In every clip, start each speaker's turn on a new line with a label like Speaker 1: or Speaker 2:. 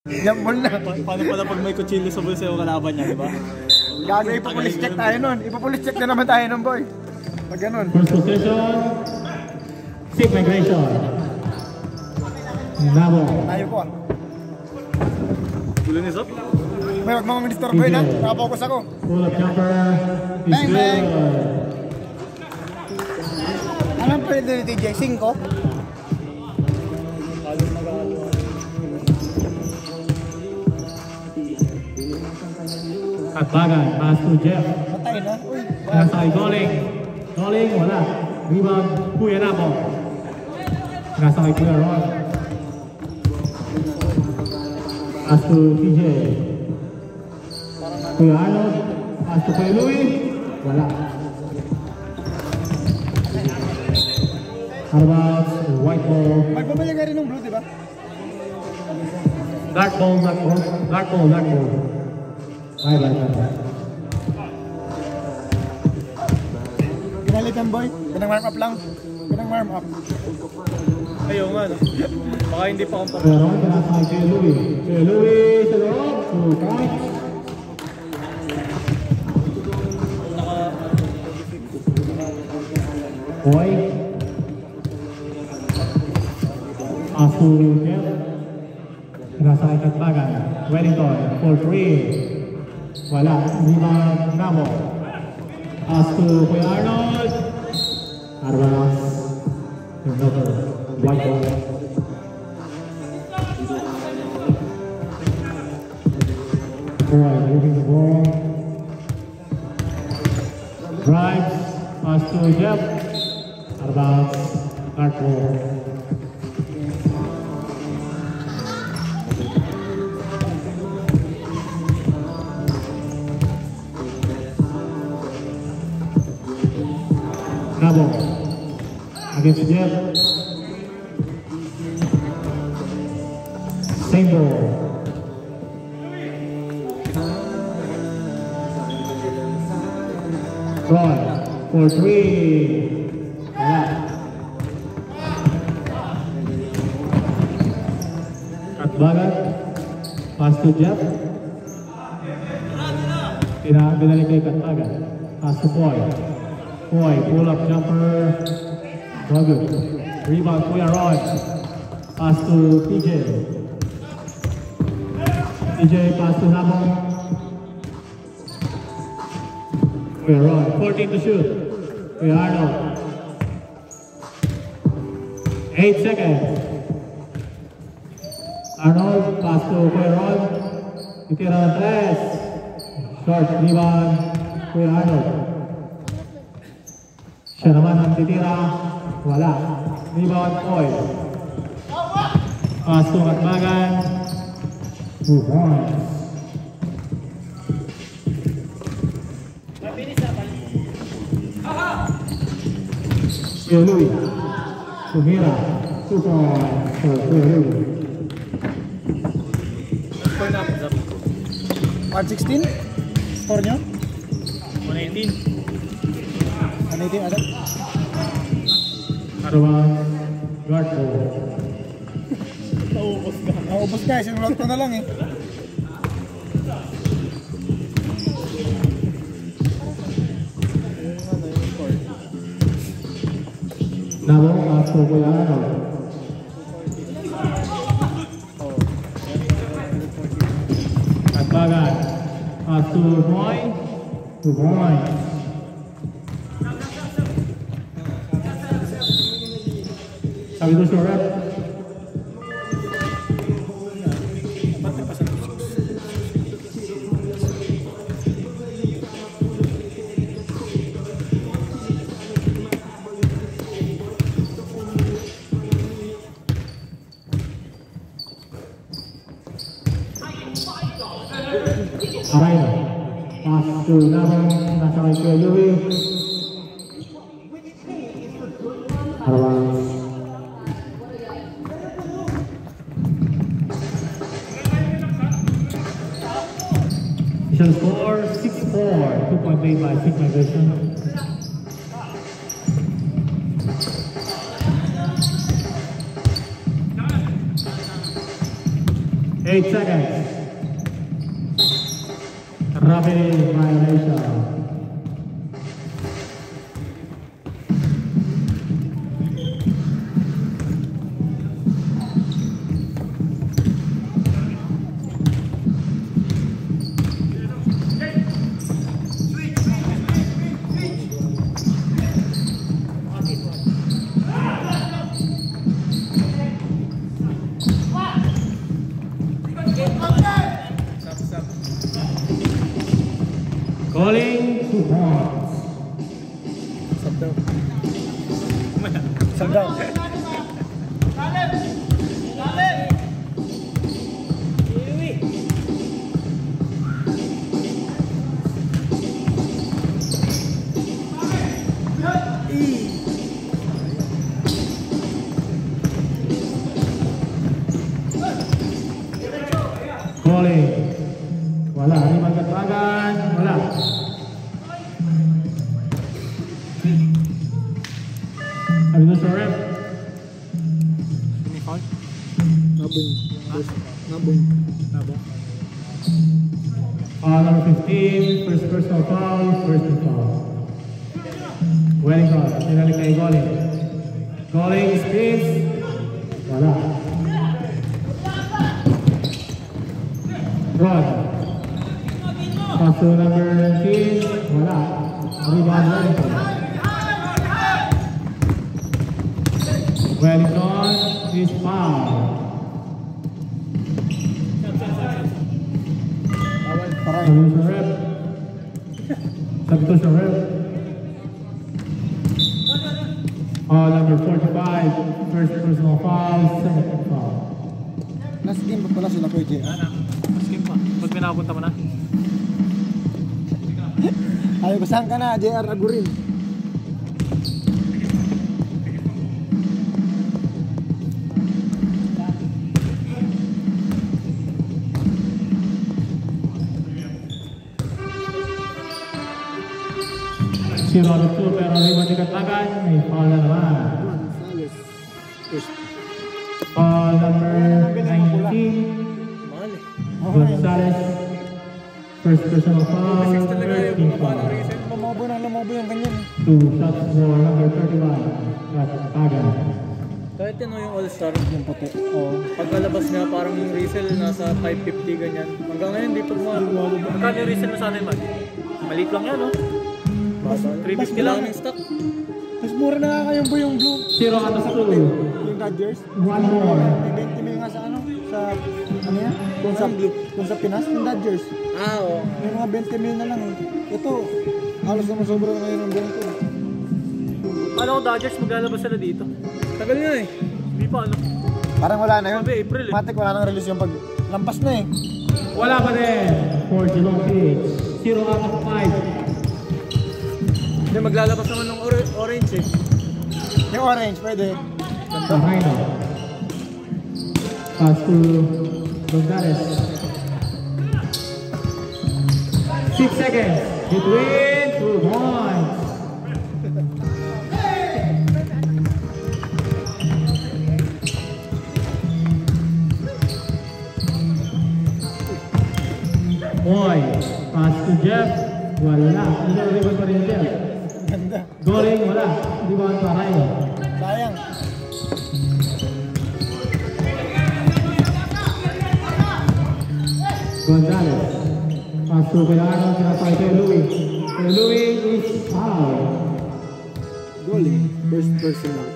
Speaker 1: Jambol na.
Speaker 2: Paano pala pag may kutsilyo sa bulsa yung kalaban niya, di ba?
Speaker 1: Gago, ipapulis check tayo nun. Ipapulis check na naman tayo nun, boy. Pag ganun.
Speaker 3: First position, Sig Migration. Nabo.
Speaker 1: Tayo ko ah.
Speaker 2: Gulo ni Zop?
Speaker 1: May wag mga disturbo yun ha. Nakapokus ako.
Speaker 3: Pull up jumper.
Speaker 1: Bang, bang. Anong pwede ni TJ? 5?
Speaker 3: Katbagan, pass to Jeff.
Speaker 1: Patay na. Uy.
Speaker 3: Nasay Goling. Goling, wala. Rebound, Kuya Nabo. Nasay Kuya Ron. Pass to TJ. Kuya Arnold. Pass to Kuya Louie. Wala. How about white ball?
Speaker 1: Magpapalya ka rin ng blue, diba?
Speaker 3: Dark ball, dark ball. Dark ball, dark ball. Bye.
Speaker 1: Ginalitan, boy. Pinang warm up lang. Pinang warm up.
Speaker 2: Ayaw nga, no? Baka hindi pa akong
Speaker 3: Kuya Ron, pinasakay Kuya Louie. Kuya Louie sa loob. 2 points. Boy. Asu Jeff. Pinasakay Katbagan. Wellington for 3. Wala. Rebound Namo. Pass to Kuya Arnold. Arbanas. Another white ball. Boy moving the ball. Drives. Pass to Jeff. Arbanas. Dark ball. Nabo against Jeff. Same ball. Roy for 3. Katbagan. Pass to Jeff. Binalik kay Katbagan. Pass to Boy. Boy, pull up jumper. No good. Rebound, Kuya Roy. Pass to PJ. PJ pass to Namo. Kuya Roy, 14 to shoot. Kuya Arnold. 8 seconds. Arnold, pass to Kuya Roy. Itira ng 3. Short, rebound, Kuya Arnold. Siya naman ang titira. Wala. Rebound, Boy. Pass to Katbagan. 2 points. Kuya Louie. Sumira. 2 points for Kuya Louie.
Speaker 2: score na, Zop.
Speaker 1: 116? Score nyo?
Speaker 2: 118.
Speaker 1: 118 agad?
Speaker 3: Arawan. Guard ball.
Speaker 1: Naubos na. Sinulat ko na lang eh.
Speaker 3: Nabo, pass to Kuya Arnold. Katbagan. Pass to Boy. 2 points. Sabi doon sa rep. Araya. Pass to Namo. Nasa kay Kuya Louie. Arawan. Score 6-4, 2-point lead by Sig Migration. 8 seconds. Referee violation. Calling 2 points.
Speaker 1: Isang down.
Speaker 3: Calling. Wala. Limang katagan. Wala. Have you sa ref?
Speaker 2: Semi-foul?
Speaker 1: Nabong. Nabong.
Speaker 2: Nabong.
Speaker 3: Number 15, first personal foul, first and foul. Wellington, sinalik kay Goling. Goling, spins. Wala. Rod. Pass to number 19, wala. Rebound Wellington. Wellington is foul. Sabi sa rep. Sabi to sa rep. Number 45, first personal foul, second foul.
Speaker 1: Last game pa pala sila Kuya J.
Speaker 2: Skip pa. Pag pinapunta mo na.
Speaker 1: Ay, basahan ka na, JR Agurin.
Speaker 3: Si Roberto pero lima dikatakan, may foul na naman. Foul number 19,
Speaker 2: Mahal eh.
Speaker 3: Gonzalez, first personal foul, first team foul.
Speaker 1: Lumobo yung ganyan.
Speaker 3: 2 shots for number 31, Katagan.
Speaker 2: Kahit yun yung all-star.
Speaker 1: Yung puti. Oo.
Speaker 2: Pagkalabas niya parang yung resell nasa 550 ganyan. Hanggang ngayon di pa magkano yung resell na sa atin man? Maliit lang yan no? 350 lang yung stock.
Speaker 1: Mas mura na nga kayong boy yung blue.
Speaker 3: Zero out of 2.
Speaker 1: Yung Dodgers.
Speaker 3: One more.
Speaker 1: May 20 mil nga sa ano? Sa ano yan? Kung sa Pinas, yung Dodgers.
Speaker 2: Oo.
Speaker 1: May mga 20 mil na lang eh. Ito, halos naman sobra na ngayon ang buong ito.
Speaker 2: Paano kung Dodgers maglalabas sila dito? Tagal nga eh. Hindi pa ano.
Speaker 1: Parang wala na yun.
Speaker 2: Sabi, April eh.
Speaker 1: Matik wala nang release yung pag lampas na eh.
Speaker 3: Wala pa din for Geelong Kids. 0 out of 5.
Speaker 2: Hindi maglalabas naman ng orange eh.
Speaker 1: Yung orange, pwede.
Speaker 3: Mahino. Pass to Gonzalez. 6 seconds. Between 2 points. Boy. Pass to Jeff. Wala. Hindi na pa rin Jeff.
Speaker 1: Ganda.
Speaker 3: Goling, wala. Di ba ang paray?
Speaker 1: Sayang.
Speaker 3: Gonzalez. Pasok kay Arnold, sinapay kay Louie. Kay Louie is foul.
Speaker 1: Goalie. First person lang.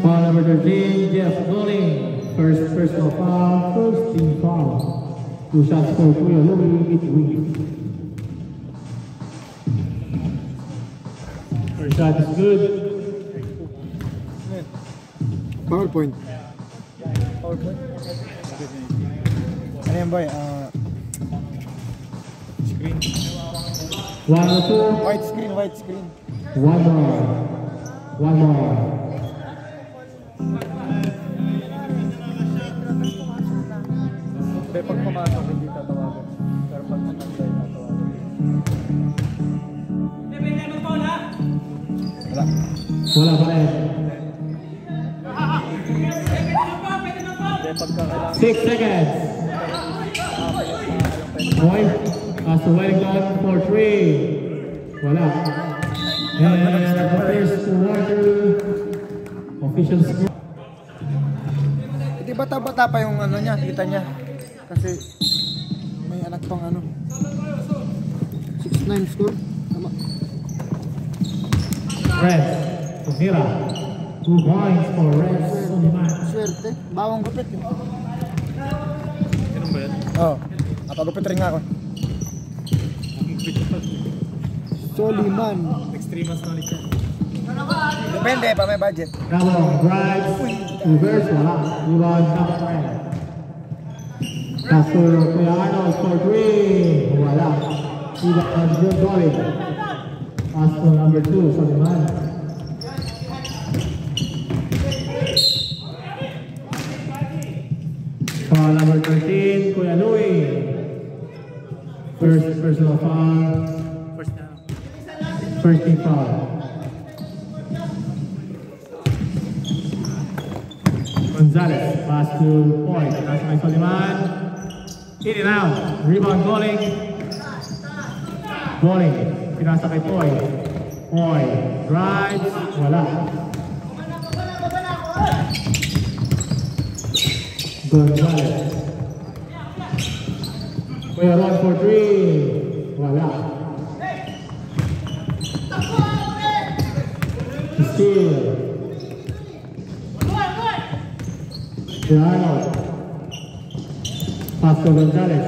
Speaker 3: Foul number 13, Jeff Goling. First personal foul, first team foul. 2 shots for Kuya Louie, it wins. First shot is good.
Speaker 1: PowerPoint.
Speaker 2: PowerPoint?
Speaker 1: Ano yan boy?
Speaker 2: Screen.
Speaker 3: 1 or 2.
Speaker 1: White screen, white screen.
Speaker 3: One more. One more.
Speaker 2: Hindi, pag pumasok hindi tatawagan. Pero pag nanantay tatawagan.
Speaker 1: Wala.
Speaker 3: Wala pa rin.
Speaker 2: Hindi, pagka kailangan.
Speaker 3: 6 seconds. Point. As to Wellington for 3. Wala. And the first quarter official score.
Speaker 1: Hindi bata-bata pa yung ano niya, kita niya. Kasi may anak pang ano. 6-9 score. Tama.
Speaker 3: Red. Sofira. 2 points for Red Soliman.
Speaker 1: Swerte. Bawang gupit.
Speaker 2: Ganun ba yan?
Speaker 1: Oo. Napagupit rin nga ako. Soliman.
Speaker 2: Extreme knowledge yan.
Speaker 1: Depende pa may budget.
Speaker 3: Double drive. Reverse. Wala. Rebound. Double drive. Pass to Kuya Arnold for 3. Wala. Rebound. Good going. Pass to number 2. Soliman. Foul number 13, Kuya Louie. First personal foul. First team foul. Gonzalez, pass to Point. Pass by Soliman. In and out. Rebound Goling. Goling. Pinasa kay Poy. Poy. Drives. Wala. Gonzalez. Kuya Ron for 3. Wala. Steal. Arnold. Pass to Gonzalez.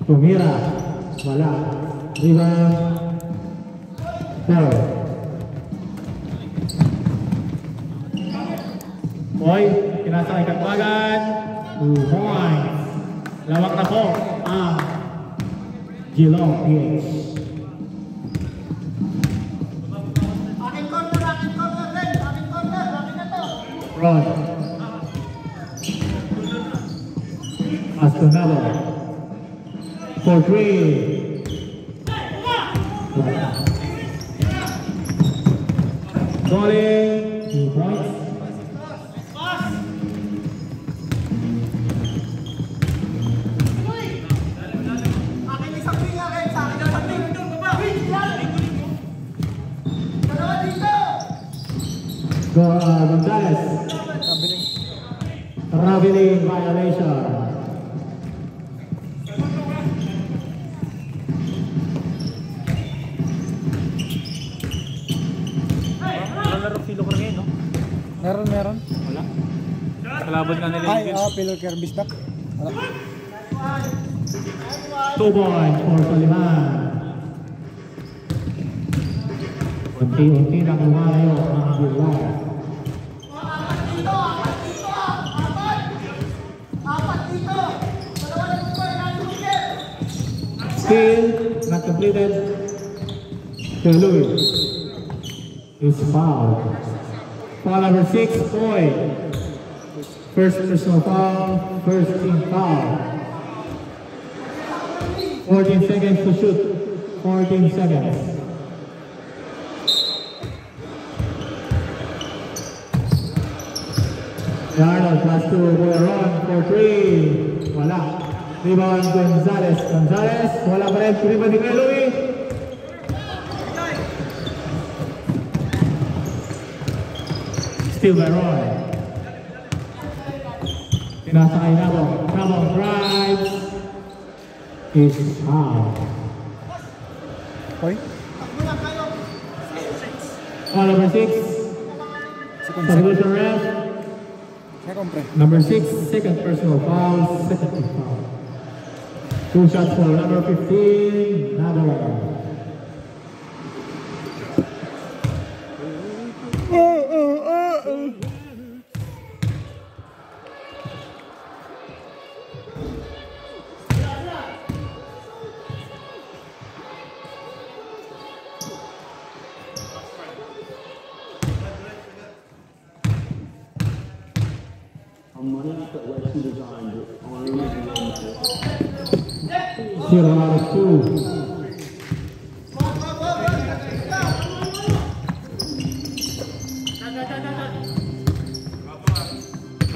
Speaker 3: Tumira. Wala. Rebound. Foul. Boy, kinasa kay Katbagan. 2 points. Lawak na po ang Geelong PH. Rod. Astonado. For 3. Goalie. 2 points. Gonzalez. Traveling violation.
Speaker 2: Walang laro Philo ko rin, no?
Speaker 1: Meron.
Speaker 2: Wala. Kalaban ka nila
Speaker 1: Ay, Pillar Kerbis Duck. Wala.
Speaker 3: 2 points for Soliman. Unti-unti na kumalayo ang Geelong. Still not completed. Louis is fouled. Foul number 6, Boy. First personal foul, first team foul. 14 seconds to shoot. 14 seconds. Arnold pass to Boyaron for 3. Wala. Rebound Gonzalez. Gonzalez. Wala pa rin. Rebound ni Louis. Still by Roy. Pinasa kay Nabong. Nabong drives. Is foul.
Speaker 1: Hoy.
Speaker 3: Foul number 6. Substitution ref. Number 6, second personal foul, second team foul. 2 shots for number 15, Nabong. Zero out of 2.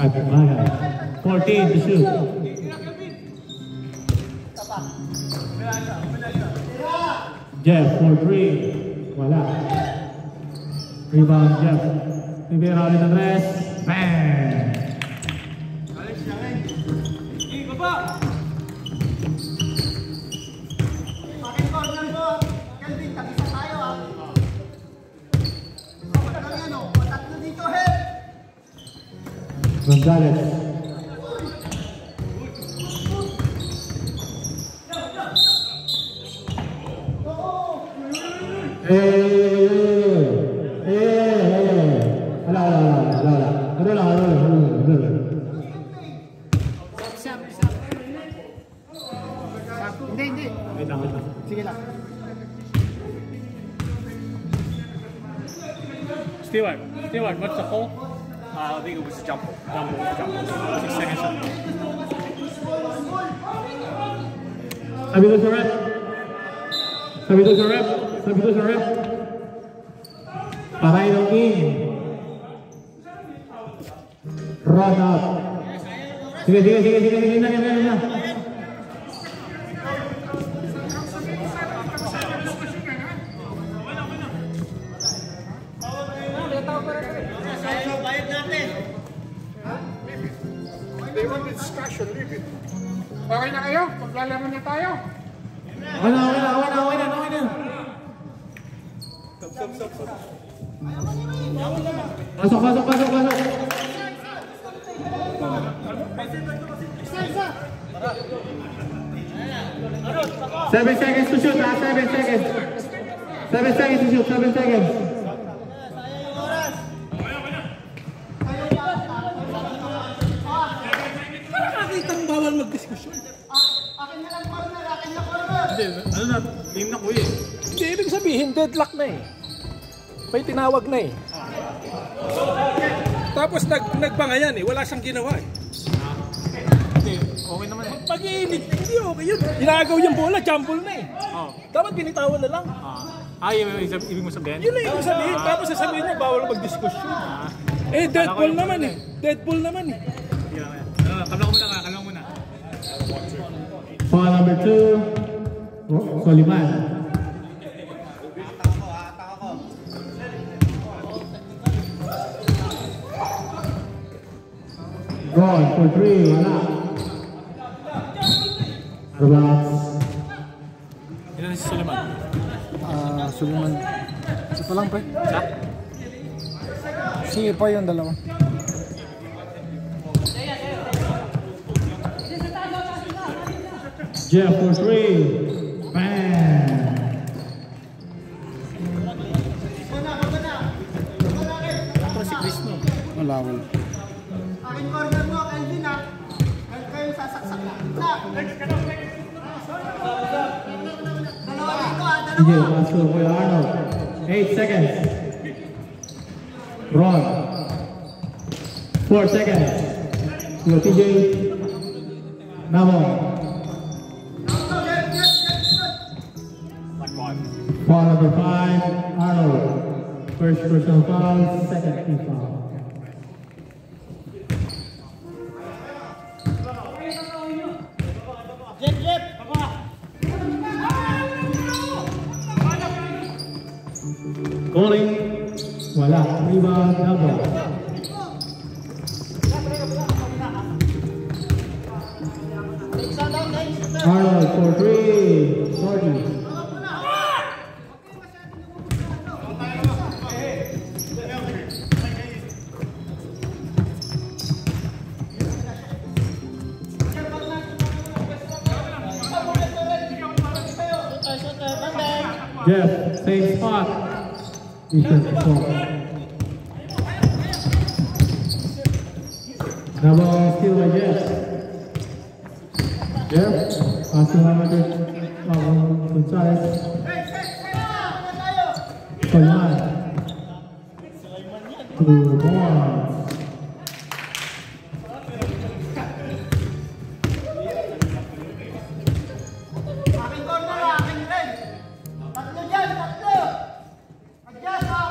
Speaker 3: At Bagay. 14 to shoot. Jeff for 3. Wala. Rebound Jeff. Rivera ulit ang rest. Bang! Gonzalez.
Speaker 1: Hindi. Sige lang.
Speaker 2: Stewart, what's the call? I think it was a jump. 6 seconds.
Speaker 3: Sabi doon sa rep. Paray ng in. Run out. Sige na.
Speaker 1: They want the discussion, leave it. Okay na kayo? Maglalaman na tayo.
Speaker 3: Okay na. Pasok. 7 seconds to shoot, 7 seconds. 7 seconds to shoot, 7 seconds.
Speaker 2: Nakakitang bawal mag-diskusyon.
Speaker 1: Akin na lang, corner.
Speaker 2: Hindi, ano na, game na kuya eh.
Speaker 4: Hindi, ibig sabihin, deadlock na eh. May tinawag na eh. Tapos nagbangayan eh, wala siyang ginawa eh.
Speaker 2: Hindi, okay naman eh.
Speaker 4: Pag-iinit, hindi okay yun. Ginagaw yung bola, jumble na eh. Dapat binitawan na lang.
Speaker 2: Ibig mo sabihin?
Speaker 4: Yun na yung sabihin, tapos sasabihin niya, bawal mag-diskusyon. Eh, Deadpool naman eh. Deadpool naman eh.
Speaker 2: Kalma ko muna.
Speaker 3: Foul number 2, Soliman. Gone for 3, wala. Arbax.
Speaker 2: Ilan na si Suleiman?
Speaker 1: Suleiman. Isa pa lang pa eh. Sige pa yung dalawa.
Speaker 3: Jeff for 3. Bang!
Speaker 2: Ito si Chris no?
Speaker 1: Wala.
Speaker 5: Akin corner mo, Kelvin ha. Kayo sasaksak na. Dalawa dito ha,
Speaker 3: TJ,
Speaker 5: dalawa.
Speaker 3: pass to Kuya Arnold. 8 seconds. Ron. 4 seconds. Kuya TJ. Namo. Foul number 5, Arnold. First personal foul, second team foul. Calling. Wala. Rebound, double. Arnold for 3. Sorry. Jeff, same spot. Defensive foul. Now ball steal by Jeff. Jeff, pass to Hamid. Gonzalez. Soliman. 2 points.
Speaker 5: Akin corner ha, akin red. Tatlo dyan, tatlo. Adjust ha.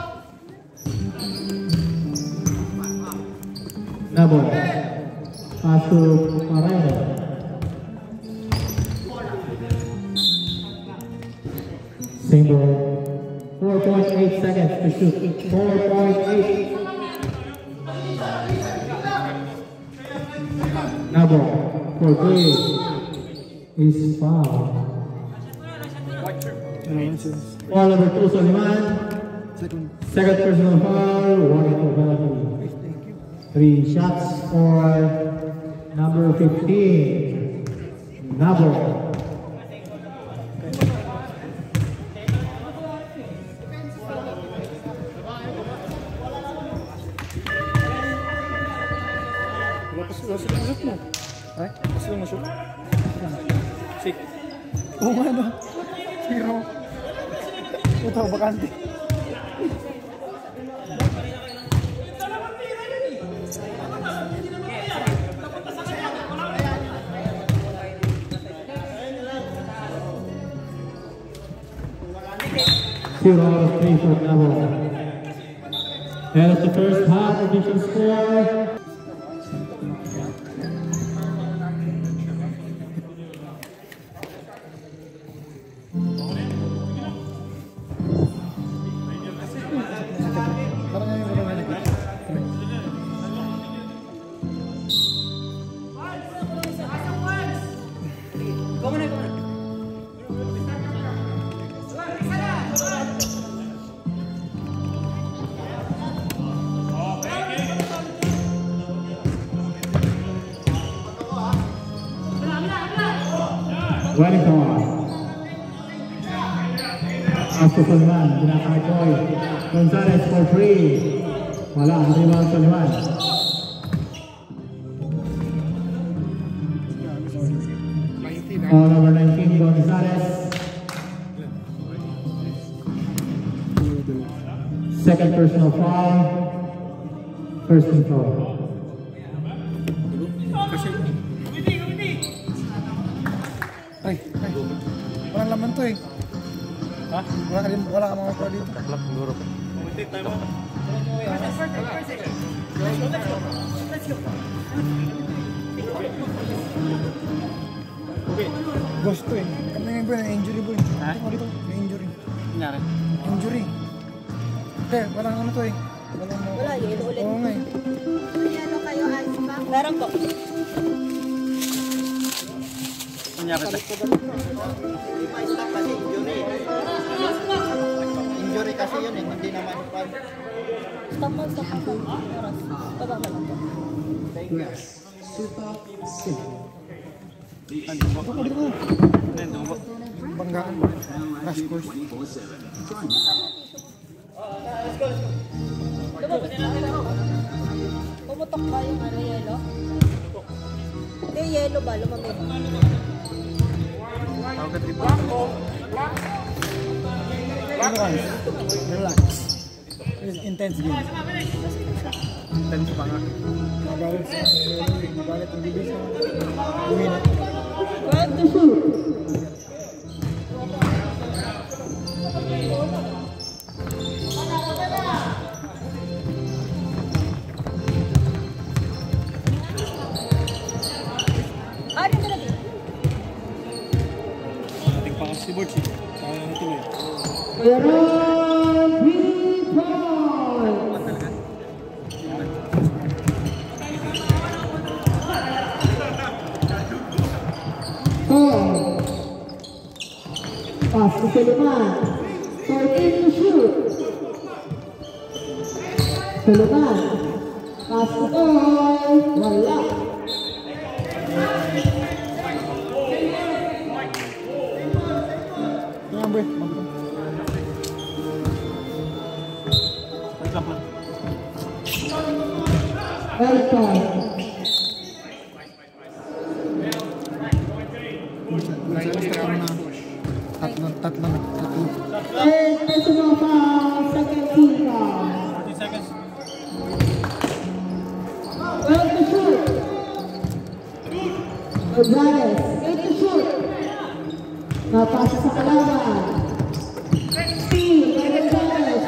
Speaker 3: Nabo. Pass to Moreno. Single. 4.8 seconds to shoot. 4.8. Nabo for three is foul. Foul number 2, Soliman. Second personal foul. Warning for penalty. 3 shots for number 15. Nabo.
Speaker 4: Shoot mo.
Speaker 1: Ay?
Speaker 4: Kasi lang na-shoot. Sik.
Speaker 1: Oo nga no. Zero. Ito, bakante.
Speaker 3: Zero out of 3 for Nabo. And the first half addition score. Wellington. Asto Soliman, ginakay Koy. Gonzalez for 3. Wala, rebound Soliman. Foul number 19, Gonzalez. Second personal foul. First and foul.
Speaker 1: Ay. Walang laman to eh.
Speaker 2: Ha?
Speaker 1: Wala ka mga dito.
Speaker 2: Taklap siguro.
Speaker 1: Gusto eh. Kami ngayon boy, na-injury boy.
Speaker 2: Ha?
Speaker 1: Ito dito, na-injury.
Speaker 2: Nangyari?
Speaker 1: Injury. Hindi, walang ano to eh.
Speaker 6: Wala, yelo ulit.
Speaker 1: Oo nga eh.
Speaker 6: Yelo kayo, ice pa? Meron po.
Speaker 2: Nangyari tayo?
Speaker 5: Injury kasi yun eh, hindi naman pan.
Speaker 6: Stop mo. Oras. Baba mo lang po.
Speaker 1: Banggaan. Crash course.
Speaker 6: Pumutok ba yung ano, yelo? Hindi, yelo ba? Lumamig.
Speaker 1: Relax. It's intense game.
Speaker 2: Intense pa nga.
Speaker 1: Magalit ang bibig sa win.
Speaker 6: Ano na rin?
Speaker 4: Ating pangas si Borch eh. Kaya na ito eh.
Speaker 3: Pass to Soliman. 13 to shoot. Soliman. Pass to Koy. Wala.
Speaker 1: Yan boy.
Speaker 3: Wellington.
Speaker 1: Tatlo na.
Speaker 3: Third personal foul, second team foul.
Speaker 2: 40 seconds.
Speaker 3: 12 to shoot. Gonzalez, 8 to shoot. Napasa sa kalaban. Steal by Gonzalez.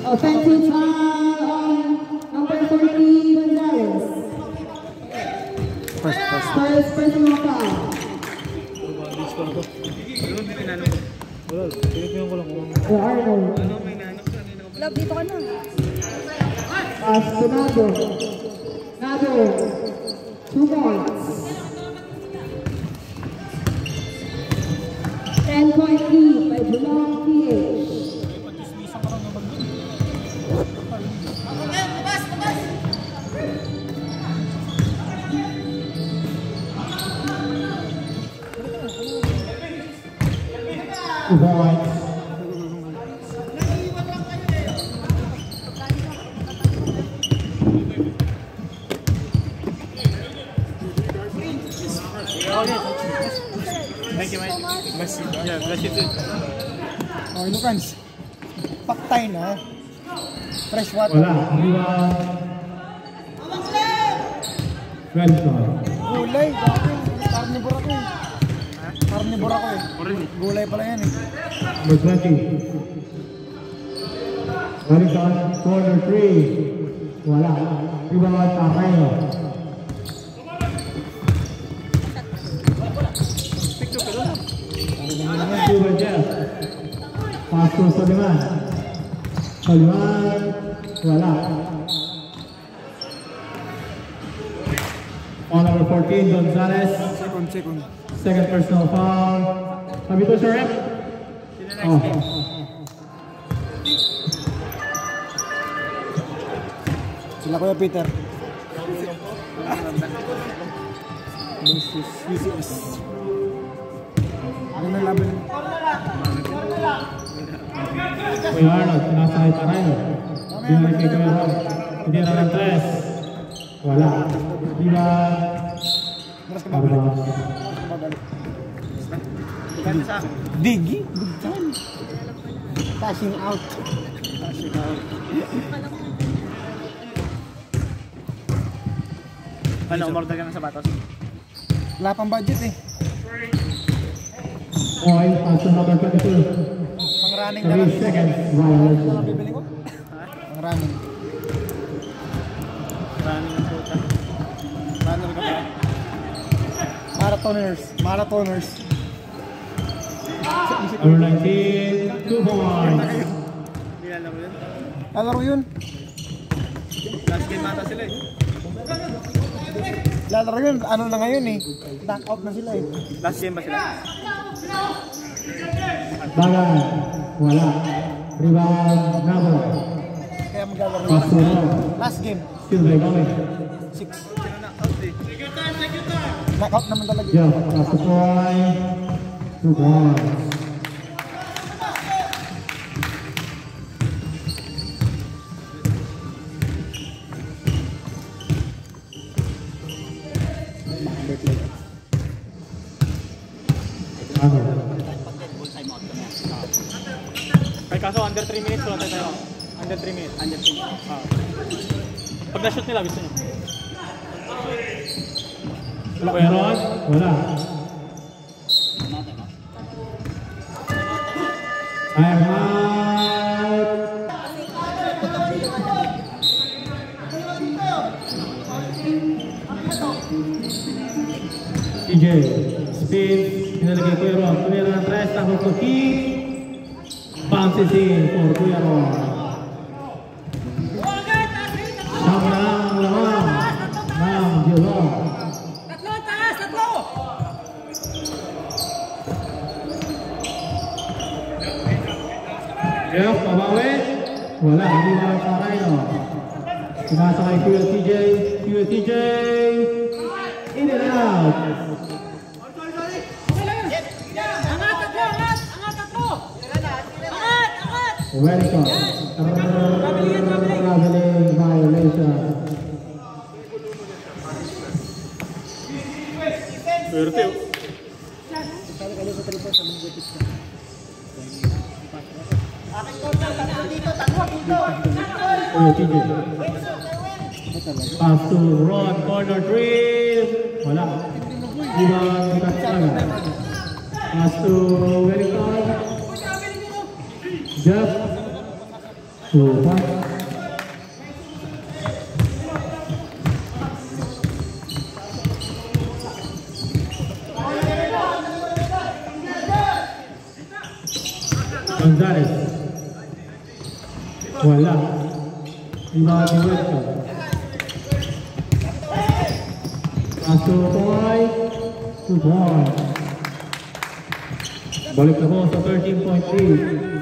Speaker 3: Offensive foul on number 40, Gonzalez.
Speaker 1: First.
Speaker 3: First personal foul.
Speaker 2: Wala, tinitiyan ko lang kung
Speaker 3: To Arnold.
Speaker 6: Love, dito ka na.
Speaker 3: Pass to Nado. Nado. 2 points. 10-point lead by Geelong PH. Points.
Speaker 2: Thank you, mate. Bless you. Yeah, bless you too.
Speaker 1: Okay, Lucans. Paktay na. Fresh water.
Speaker 3: Wala. Rebound. 12 points.
Speaker 1: Gulay. Carnivore ako eh. Carnivore ako eh. Gulay pala yan eh.
Speaker 3: Number 20. Horizon, corner 3. Wala. Rebound, Tamayo. Cuba Jeff. Pass to Soliman. Soliman. Wala. On number 14, Gonzalez.
Speaker 1: Second.
Speaker 3: Second personal foul. Sabi to sir, rep. Oh.
Speaker 1: Sila Kuya Peter. UCS. Ano na laban?
Speaker 3: Kuya Arnold, sinasakay pa rin. Binalik kay Kuya Rob. Hindi na ng 3. Wala. Di ba?
Speaker 1: Maras ka babalik. Digi? Bigtan. Passing out.
Speaker 2: Ano, umorder ka ng sapatos?
Speaker 1: Wala pang budget eh.
Speaker 3: Okay, pass to number 22.
Speaker 1: Pang running na lang.
Speaker 3: 3 seconds.
Speaker 1: Ano
Speaker 3: Violation.
Speaker 1: lang bibili ko? Pang running.
Speaker 2: Running ng puta.
Speaker 1: Runner ka pa. Marathoners.
Speaker 3: Number 19, 2 points.
Speaker 2: Hindi alam mo yun.
Speaker 1: Lalaro yun.
Speaker 2: Last game ata sila eh.
Speaker 1: Lalaro yun. Ano na ngayon eh. Knock out na sila eh.
Speaker 2: Last game ba sila?
Speaker 3: Bagan. Wala. Rebound, Nabo.
Speaker 1: Kaya maglalaro
Speaker 3: Pass to
Speaker 1: yun.
Speaker 3: Rob.
Speaker 1: Last game.
Speaker 3: Still by going.
Speaker 1: 6. Knock out naman talaga.
Speaker 3: Jeff, pass to Troy. 2 points. Ano?
Speaker 2: Ay kaso under 3 minutes wala tayo. Under 3 minutes. Under 3 minutes. Pag na-shoot nila, gusto nyo.
Speaker 3: Meron? Wala. I'm out. TJ, spin, pinalagay Kuya Ron. Tumira ng 3, tapos to kick. Bounces in for Kuya Ron. Siyam na lang ang laman ng Geelong. Jeff, pabawi. Wala, hindi na lang sakay, no? Sinasa kay Kuya TJ. In and out. Welcome. Traveling violation.
Speaker 2: Swerte oh.
Speaker 3: Kuya TJ. Pass to Ron, corner 3. Wala. Ibang Katsaga. Pass to Wellington. Jeff. 2 points. Gonzalez. Wala. Rebound ni Wilson. Pasok point. 2 points. Balik na po sa 13.3.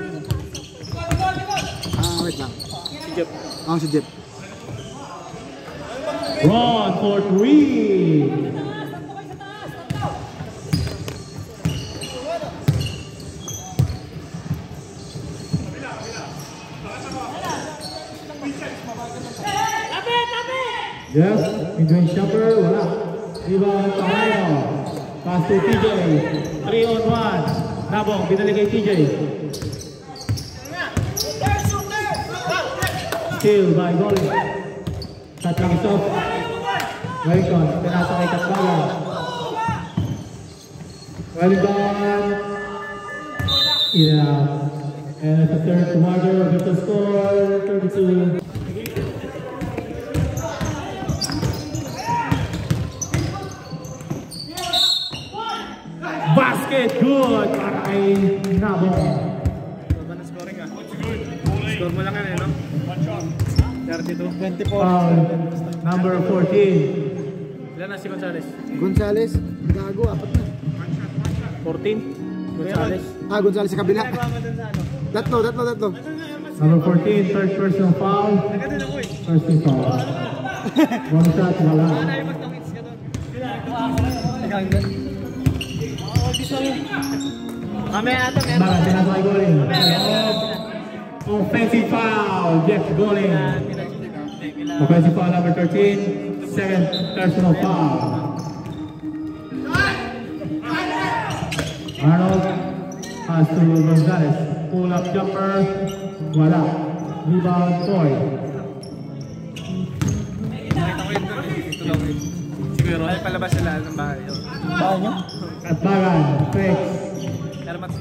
Speaker 1: Wait lang.
Speaker 2: Si Jeff.
Speaker 1: Si Jeff.
Speaker 3: Ron for 3. Yes, mid-range jumper, wala. Rebound, Tamarino. Pass to TJ. 3-on-1. Nabong, binalik kay TJ. Steal by Golly. Shot lang ito. Welcome, pinasa kay Katbagan. Welcome. And at the third quarter, with the score, 32. Basket, good! Para kay Nabong.
Speaker 2: Baba na scoring ah. Score mo lang yan eh, no? 32. 24.
Speaker 3: Number 14.
Speaker 2: Ilan na si Gonzalez?
Speaker 1: Gonzalez. Gago, apat na.
Speaker 2: 14. Gonzalez.
Speaker 1: Gonzalez sa kabila. Tatlo.
Speaker 3: Number 14, third personal foul. First team foul. One shot, wala. Baga, tinatry Goling. Offensive foul, Jeff Goling. Offensive foul number 13, second personal foul. Arnold pass to Gonzalez. Pull up jumper, wala. Rebound, Toy.
Speaker 2: Siguro ay palabas sila ng bahay.
Speaker 1: Bahay niyo?
Speaker 3: Katbagan, fake.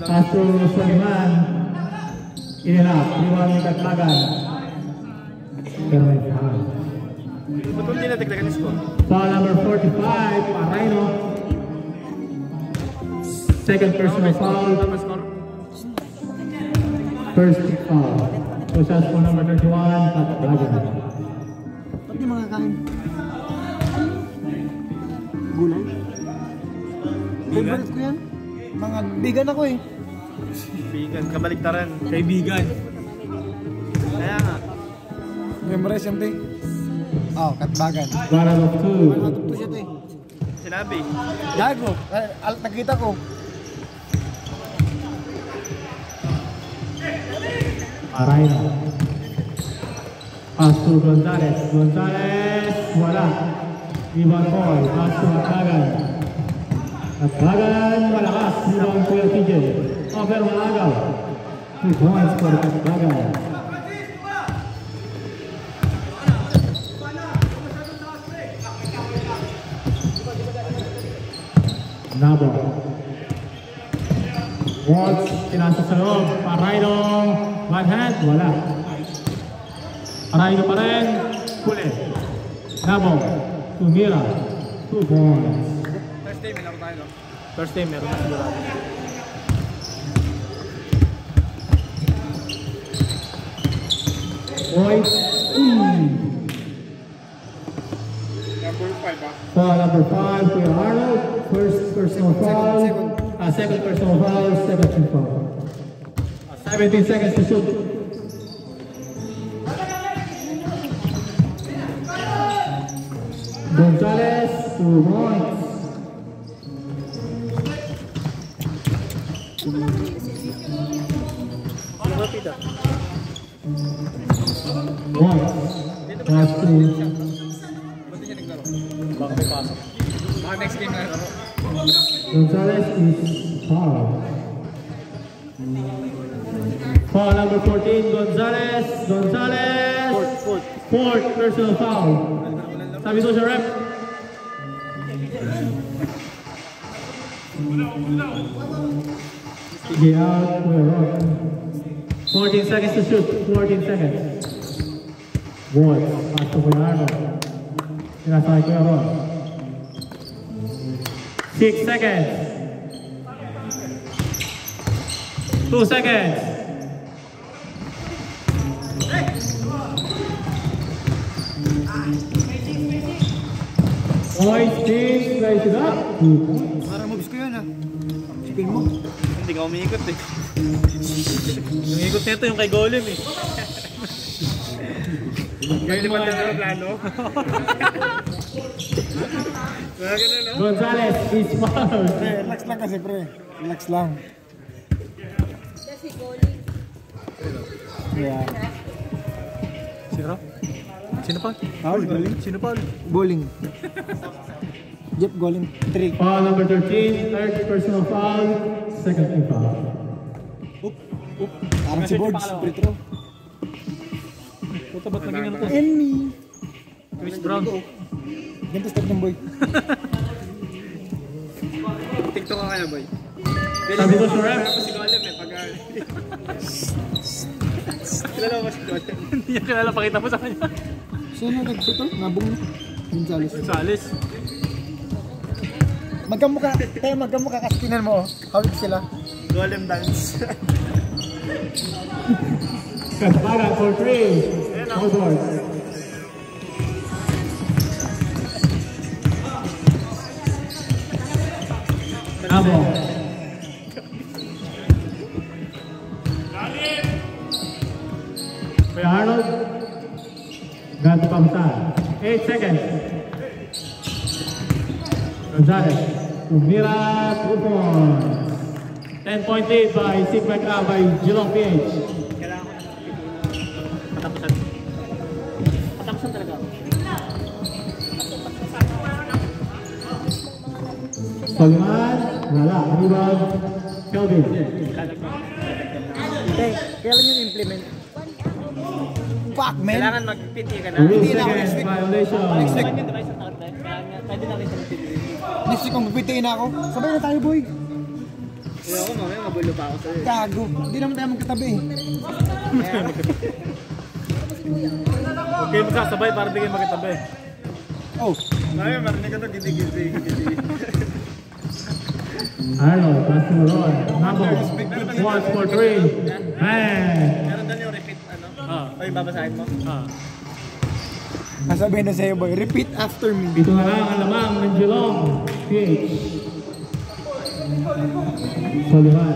Speaker 3: Pass to Sulman. In and out. Rebound ni Katbagan. Pero may foul.
Speaker 2: Ba't hindi natagdagan yung score?
Speaker 3: Foul number 45, Parraino. Second personal foul. First foul. So shots for number 31, Katbagan.
Speaker 1: Ba't di makakain? Gulay? Favorite ko yan. Mga bigan ako eh.
Speaker 2: Kaibigan, kabaliktaran. Kaibigan. Kaya nga.
Speaker 1: Memorize yung thing. Katbagan.
Speaker 3: One out of two.
Speaker 1: Matugto siya eh.
Speaker 2: Sinabi.
Speaker 1: Gago. Nakita ko.
Speaker 3: Parraino. Pass to Gonzalez. Gonzalez, wala. Rebound Boy. Pass to Katbagan. Katbagan, malakas. Rebound Kuya TJ. Over Malagaw. 2 points for Katbagan. Nabo. Waltz, pinasa sa loob. Parraino. One hand, wala. Parraino pa rin. Huli. Nabo. Tumira. 2 points.
Speaker 2: First day, may laro tayo, no? First day, meron na sigurado.
Speaker 3: Point. Foul number 5 for Arnold. First personal foul. Second personal foul. Second team foul. 17 seconds to shoot. Gonzalez, 2 points. Pass to
Speaker 2: Baka next game na laro.
Speaker 3: Gonzalez is foul. Foul number 14, Gonzalez. Fourth personal foul. Sabi ko siya, rep. Sige out, Kuya Rock. 14 seconds to shoot. 14 seconds. Ward. Pass to Kuya Arnold. Sinasakay Kuya Ron. 6 seconds. 2 seconds. Points, team, place it up. 2 points.
Speaker 1: Parang moves ko yun ah. Spin mo.
Speaker 2: Hindi ka umiikot eh. Yung ikot nito yung kay Golem eh. Ganyan naman na plano. Ganyan no?
Speaker 3: Gonzalez is fouled.
Speaker 1: Pre, relax lang kasi pre. Relax lang.
Speaker 6: Kasi goalie.
Speaker 1: Yeah.
Speaker 2: Sino? Sino pa?
Speaker 1: Foul, bowling.
Speaker 2: Sino pa?
Speaker 1: Bowling. Jeff Golem, 3.
Speaker 3: Foul number 13, third personal foul, second team foul.
Speaker 1: Parang si Boards, free throw.
Speaker 2: Puta ba't naging ano to?
Speaker 1: And me.
Speaker 2: Chris Brown.
Speaker 1: Ganito step ng boy.
Speaker 2: TikTok ka kaya boy?
Speaker 3: Sabi ko sa ref.
Speaker 2: Si Golem eh pag... Kilala mo ba si Golem? Hindi niya kilala, pakita mo sa kanya.
Speaker 1: Sino nag-shoot? Nabong na. Gonzales.
Speaker 2: Gonzales.
Speaker 1: Magkamukha, tayo magkamukha kasi tinan mo, hawig sila.
Speaker 2: Golem dance.
Speaker 3: Kasparan for 3. No board. Abo. Kuya Arnold. Ganto pamutan. 8 seconds. Gonzalez. Umira 2 points. 10-point lead by by Geelong PH.
Speaker 2: Patapusan. Patapusan talaga.
Speaker 3: Soliman, wala. Rebound, Kelvin.
Speaker 1: Okay, kailan yung implement? Fuck, man!
Speaker 2: Kailangan mag-PT ka na.
Speaker 3: 2 seconds violation.
Speaker 2: Pwede na rin sa PT.
Speaker 1: Next week kung pipitiin ako, sabay na tayo boy!
Speaker 2: Hindi ako, mamaya mabulo pa ako sa'yo.
Speaker 1: Gago, hindi naman tayo magkatabi eh.
Speaker 2: Okay, magsasabay para di kayo magkatabi.
Speaker 1: Oh,
Speaker 2: Mamaya marinig ka ito, gidi-gidi.
Speaker 3: Arnold, pass to Ron. Nabo, 1 for 3. Man!
Speaker 2: Meron doon yung repeat, ano? O yung babasahin mo?
Speaker 1: nasabihin na sa'yo boy, repeat after me.
Speaker 3: Ito na lang ang lamang ng Geelong PH. Soliman.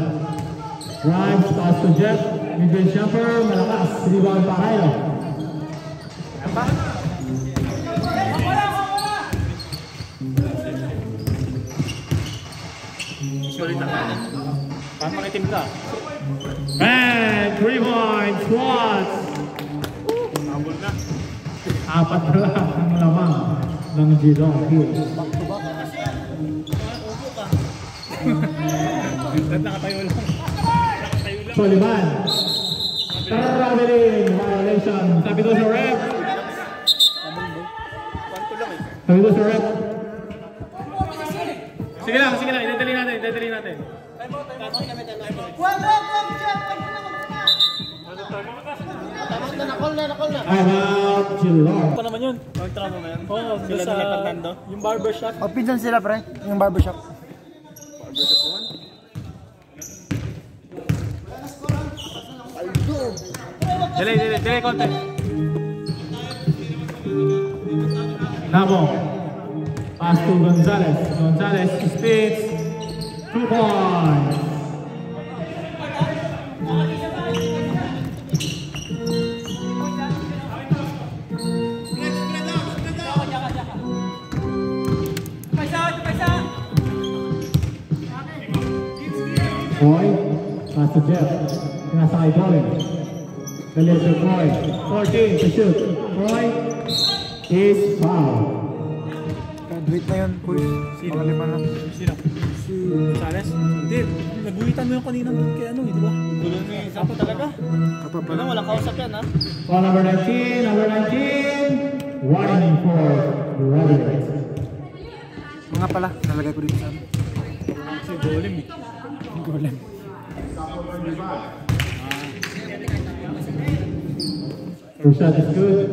Speaker 3: Grimes, pass to Jeff. Mid-range jumper, malakas. Rebound pa kayo.
Speaker 2: Sulit ang kanan. Parang makitim ka.
Speaker 3: Man, 3 points, squats.
Speaker 2: Habol na.
Speaker 3: 4 na lang ang lamang ng Geelong PH.
Speaker 2: Nakatayo lang.
Speaker 3: Soliman. Traveling violation. Sabi doon sa ref.
Speaker 2: Kwanto lang eh.
Speaker 3: Sabi doon sa ref.
Speaker 2: Sige lang. Idadali natin.
Speaker 3: I'm out, Geelong.
Speaker 2: Pa naman yun. Pag-tramo mo yan? Oo. Sila
Speaker 4: sa-
Speaker 2: nila Fernando?
Speaker 4: Yung barbershop.
Speaker 1: O, pinsan sila pre, yung barbershop.
Speaker 2: Delay, konti.
Speaker 3: Nabo. Pass to Gonzalez. Gonzalez spins. 2 points. Boy, pass to Jeff. Pinasakay Boy. Dali to Boy. 14 to shoot. Boy is foul.
Speaker 1: Graduate na yun, kuy. Mga 5 lang.
Speaker 2: Sino?
Speaker 1: Si...
Speaker 2: Gonzales? Hindi. Naguhitan mo yung kanina kay ano, di ba? Tuloy mo yung sapo talaga.
Speaker 1: Kapapala.
Speaker 2: Walang kausap yan, ha?
Speaker 3: Foul number 19. Number 19. Warning for graduate.
Speaker 1: Mga pala, nalagay ko dito sa ano.
Speaker 2: Si Golem eh.
Speaker 1: Golem.
Speaker 3: Your shot is good.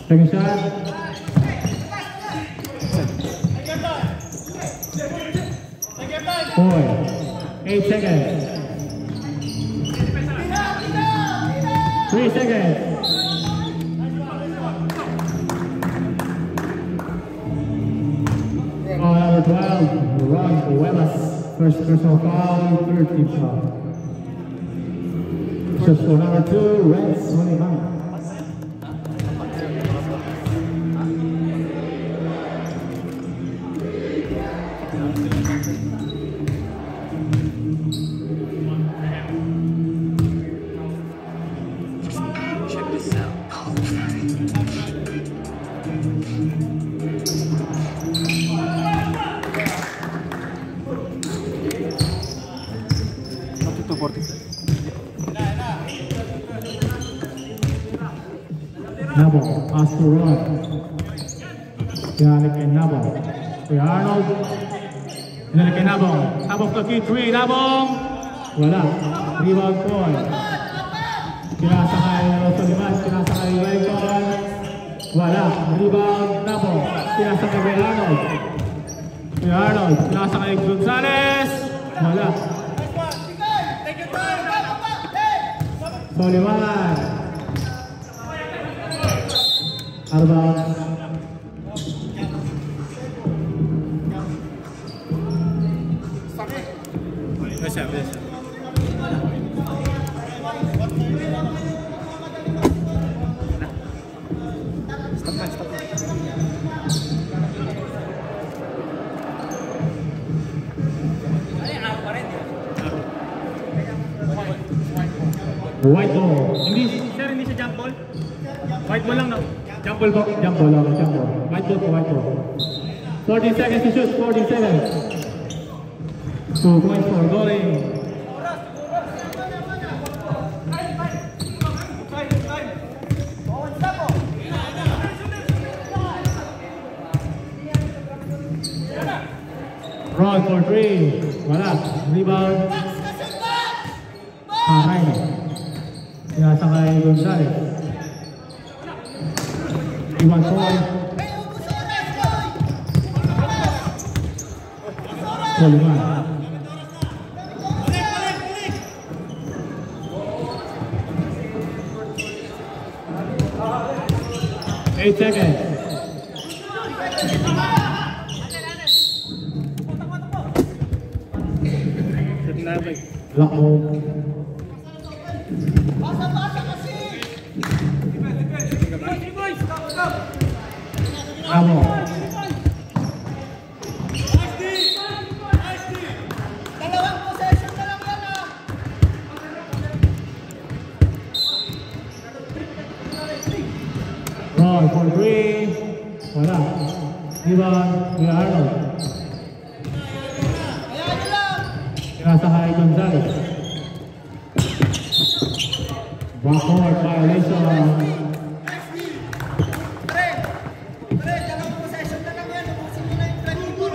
Speaker 3: Second shot. 4, 8 seconds. 3 seconds. Foul number 12, Ron Cuevas. First personal foul, third team foul. Shot score number 2, Red Soliman. Nabo, pass to Ron. Pinalik kay Nabo. Kuya Arnold. Pinalik kay Nabong. Top of the key, 3. Nabong. Wala. Rebound point. Pinasa kay Soliman. Pinasa kay Wellington. Wala. Rebound Nabong. Pinasa kay Kuya Arnold. Kuya Arnold. Pinasa kay Gonzales. Wala. Soliman. Arbaan.
Speaker 2: Biasa.
Speaker 3: White ball.
Speaker 2: Hindi siya jump ball. White ball lang, no?
Speaker 3: Jump ball. Jump ball. White ball. 40 seconds to shoot. 40 seconds. 2 points for Goring. Ron for 3. Wala. Rebound. Haray. Pinasa kay Gonzales. Iwan point. Soliman. Eight seconds. Lock home. Amo.
Speaker 5: Dalawang possession na lang yan ah.
Speaker 3: Ron for 3. Wala. Ivan Kuya Arnold. Pinasa kay Gonzales. Backcourt violation.
Speaker 5: Dalawang possession na lang yan. Ubusin mo na yung Trevor.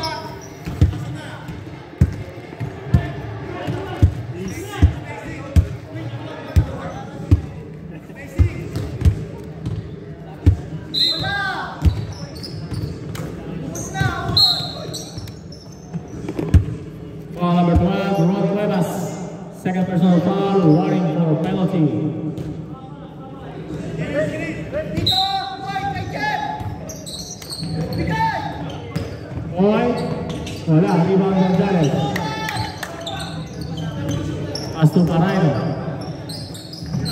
Speaker 3: Foul number 12, Ron Cuevas. Second personal foul, warning for penalty.
Speaker 5: Dito! Boy! Kay Jeff! Bigay!
Speaker 3: Point. Wala. Rebound Gonzales. Pass to Paraino.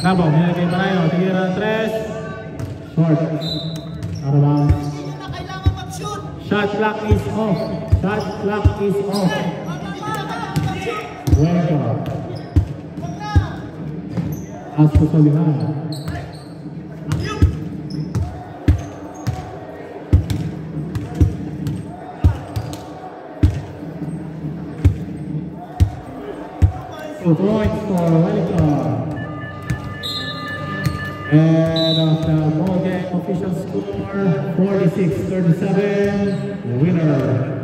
Speaker 3: Nabong, nilagay Paraino. Tigil ng 3. Short. Out.
Speaker 5: Hindi nyo na kailangan mag-shoot!
Speaker 3: Shot clock is off. Shot clock is off. Welcome. Pass to Soliman. Two points for Wellington. And of the ball game official score, 46-37, winner